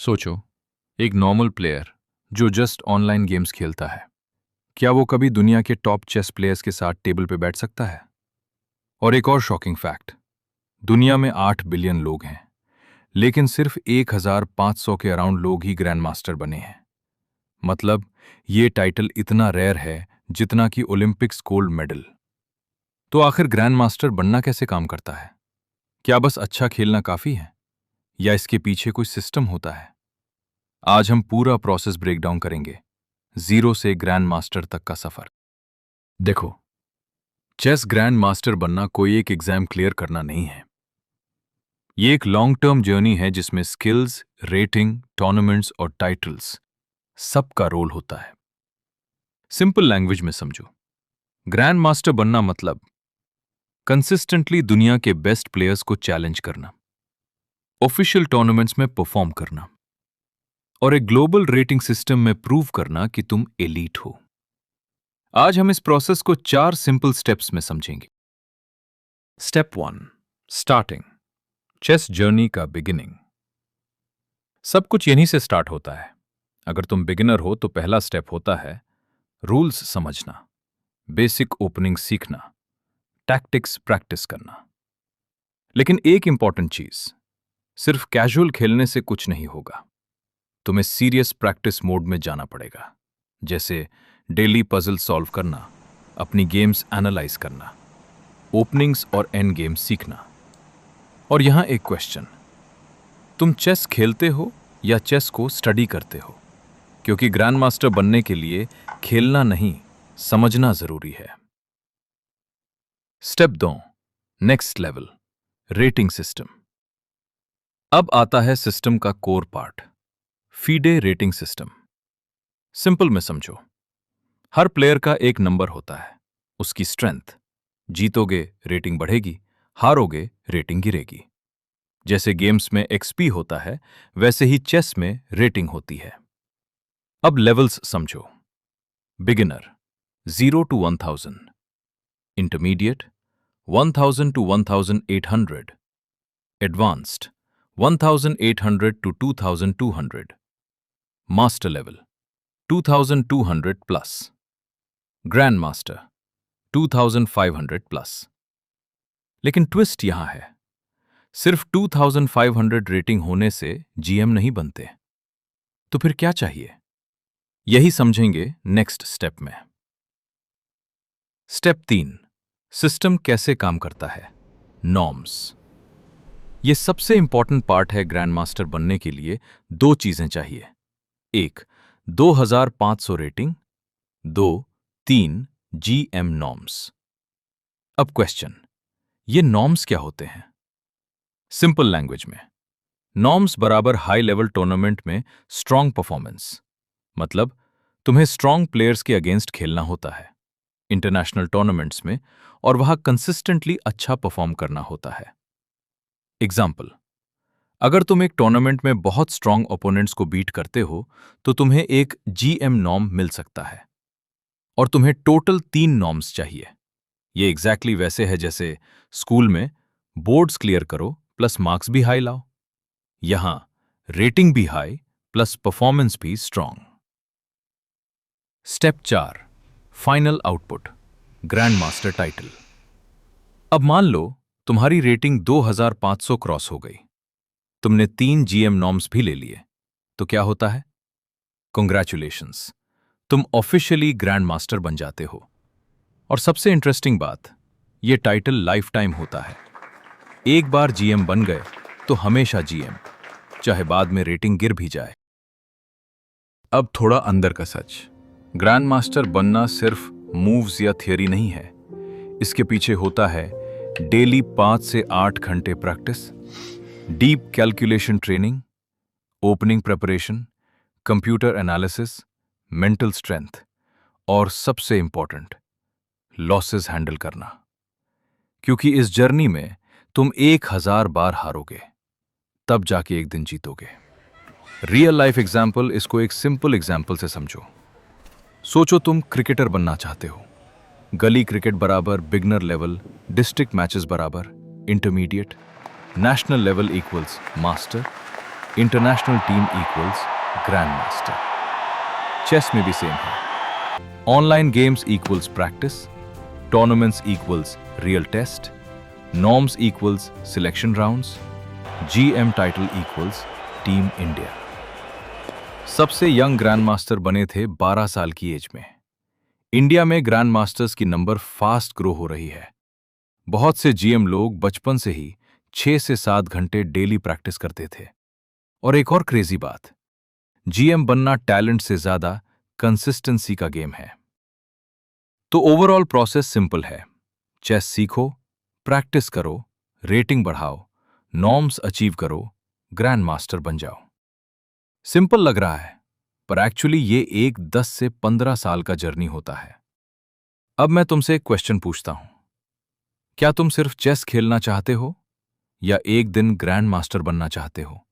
सोचो, एक normal player जो जस्ट ऑनलाइन गेम्स खेलता है, क्या वो कभी दुनिया के टॉप चेस प्लेयर्स के साथ टेबल पे बैठ सकता है? और एक और शॉकिंग फैक्ट, दुनिया में 8 बिलियन लोग हैं, लेकिन सिर्फ 1500 के अराउंड लोग ही ग्रैंड मास्टर बने हैं। मतलब, ये टाइटल इतना रेयर है जितना कि ओलंपिक्स गोल्ड मेडल। तो आखिर ग्रैंड मास्टर बनना कैसे काम करता है? क्या बस अच्छा खेलना काफी है, या इसके पीछे कोई सिस्टम होता है? आज हम पूरा प्रोसेस ब्रेक डाउन करेंगे, जीरो से ग्रैंड मास्टर तक का सफर। देखो, चेस ग्रैंड मास्टर बनना कोई एक एग्जाम क्लियर करना नहीं है। ये एक लॉन्ग टर्म जर्नी है जिसमें स्किल्स, रेटिंग, टूर्नामेंट्स और टाइटल्स सबका रोल होता है। सिंपल लैंग्वेज में समझो, ग्रैंड मास्टर बनना मतलब कंसिस्टेंटली दुनिया के बेस्ट प्लेयर्स को चैलेंज करना, ऑफिशियल टूर्नामेंट्स में परफॉर्म करना और एक ग्लोबल रेटिंग सिस्टम में प्रूव करना कि तुम एलीट हो। आज हम इस प्रोसेस को 4 सिंपल स्टेप्स में समझेंगे। स्टेप 1, स्टार्टिंग, चेस जर्नी का बिगिनिंग। सब कुछ यहीं से स्टार्ट होता है। अगर तुम बिगिनर हो तो पहला स्टेप होता है रूल्स समझना, बेसिक ओपनिंग सीखना, टैक्टिक्स प्रैक्टिस करना। लेकिन एक इंपॉर्टेंट चीज, सिर्फ कैजुअल खेलने से कुछ नहीं होगा। तुम्हें सीरियस प्रैक्टिस मोड में जाना पड़ेगा, जैसे डेली पजल सॉल्व करना, अपनी गेम्स एनालाइज करना, ओपनिंग्स और एंड गेम सीखना। और यहां एक क्वेश्चन, तुम चेस खेलते हो या चेस को स्टडी करते हो? क्योंकि ग्रैंड मास्टर बनने के लिए खेलना नहीं, समझना जरूरी है। Step 2, next level, rating system. अब आता है सिस्टम का core part, FIDE rating system. Simple में समझो, हर प्लेयर का एक नंबर होता है, उसकी स्ट्रेंथ। जीतोगे रेटिंग बढ़ेगी, हारोगे रेटिंग गिरेगी। जैसे गेम्स में एक्सपी होता है, वैसे ही चेस में रेटिंग होती है। अब लेवल्स समझो, beginner 0 to 1000, intermediate 1000 to 1800, advanced 1800 to 2200, master level 2200 plus, grand master 2500 plus. लेकिन ट्विस्ट यहां है, सिर्फ 2500 रेटिंग होने से जीएम नहीं बनते। तो फिर क्या चाहिए? यही समझेंगे नेक्स्ट स्टेप में। स्टेप 3, सिस्टम कैसे काम करता है, नॉर्म्स। यह सबसे इंपॉर्टेंट पार्ट है। ग्रैंड मास्टर बनने के लिए 2 चीजें चाहिए। 1, 2500 रेटिंग, 2, 3 जीएम नॉर्म्स। अब क्वेश्चन, ये नॉर्म्स क्या होते हैं? सिंपल लैंग्वेज में, नॉर्म्स बराबर हाई लेवल टूर्नामेंट में स्ट्रांग परफॉर्मेंस। मतलब, तुम्हें स्ट्रांग प्लेयर्स के अगेंस्ट खेलना होता है इंटरनेशनल टूर्नामेंट्स में, और वहां कंसिस्टेंटली अच्छा परफॉर्म करना होता है। एग्जाम्पल, अगर तुम एक टूर्नामेंट में बहुत स्ट्रांग ओपोनेंट्स को बीट करते हो तो तुम्हें एक जीएम नॉर्म मिल सकता है, और तुम्हें टोटल 3 नॉर्म्स चाहिए। ये एग्जैक्टली वैसे है जैसे स्कूल में बोर्ड्स क्लियर करो प्लस मार्क्स भी हाई लाओ। यहां रेटिंग भी हाई प्लस परफॉर्मेंस भी strong. Step 4, final output, grand master title. अब मान लो तुम्हारी रेटिंग 2500 क्रॉस हो गई, तुमने 3 जीएम नॉर्म्स भी ले लिए, तो क्या होता है? कांग्रेचुलेशंस, तुम ऑफिशियली ग्रैंड मास्टर बन जाते हो। और सबसे इंटरेस्टिंग बात, यह टाइटल लाइफ टाइम होता है। एक बार जीएम बन गए तो हमेशा जीएम, चाहे बाद में रेटिंग गिर भी जाए। अब थोड़ा अंदर का सच, ग्रैंड मास्टर बनना सिर्फ मूव्स या थियरी नहीं है। इसके पीछे होता है डेली 5 से 8 घंटे practice, deep calculation training, opening preparation, computer analysis, mental strength, और सबसे इंपॉर्टेंट, लॉसेस हैंडल करना। क्योंकि इस जर्नी में तुम 1000 बार हारोगे, तब जाके एक दिन जीतोगे। रियल लाइफ एग्जाम्पल, इसको एक सिंपल एग्जाम्पल से समझो। सोचो तुम क्रिकेटर बनना चाहते हो। गली क्रिकेट बराबर बिगनर लेवल, डिस्ट्रिक्ट मैचेस बराबर intermediate, national level equals master, international team equals grand master. Chess में भी सेम है। Online games equals practice, tournaments equals real test, norms equals selection rounds, GM title equals team India. सबसे young grand master बने थे 12 साल की age में। India में ग्रैंड मास्टर्स की नंबर फास्ट ग्रो हो रही है। बहुत से जीएम लोग बचपन से ही 6 से 7 घंटे डेली प्रैक्टिस करते थे। और एक और क्रेजी बात, जीएम बनना टैलेंट से ज्यादा कंसिस्टेंसी का गेम है। तो ओवरऑल प्रोसेस सिंपल है। चेस सीखो, प्रैक्टिस करो, रेटिंग बढ़ाओ, नॉर्म्स अचीव करो, ग्रैंड मास्टर बन जाओ। सिंपल लग रहा है, पर एक्चुअली ये एक 10 से 15 साल का जर्नी होता है। अब मैं तुमसे एक क्वेश्चन पूछता हूं। क्या तुम सिर्फ चेस खेलना चाहते हो या एक दिन ग्रैंड मास्टर बनना चाहते हो?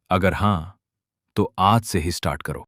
अगर हां, तो आज से ही स्टार्ट करो।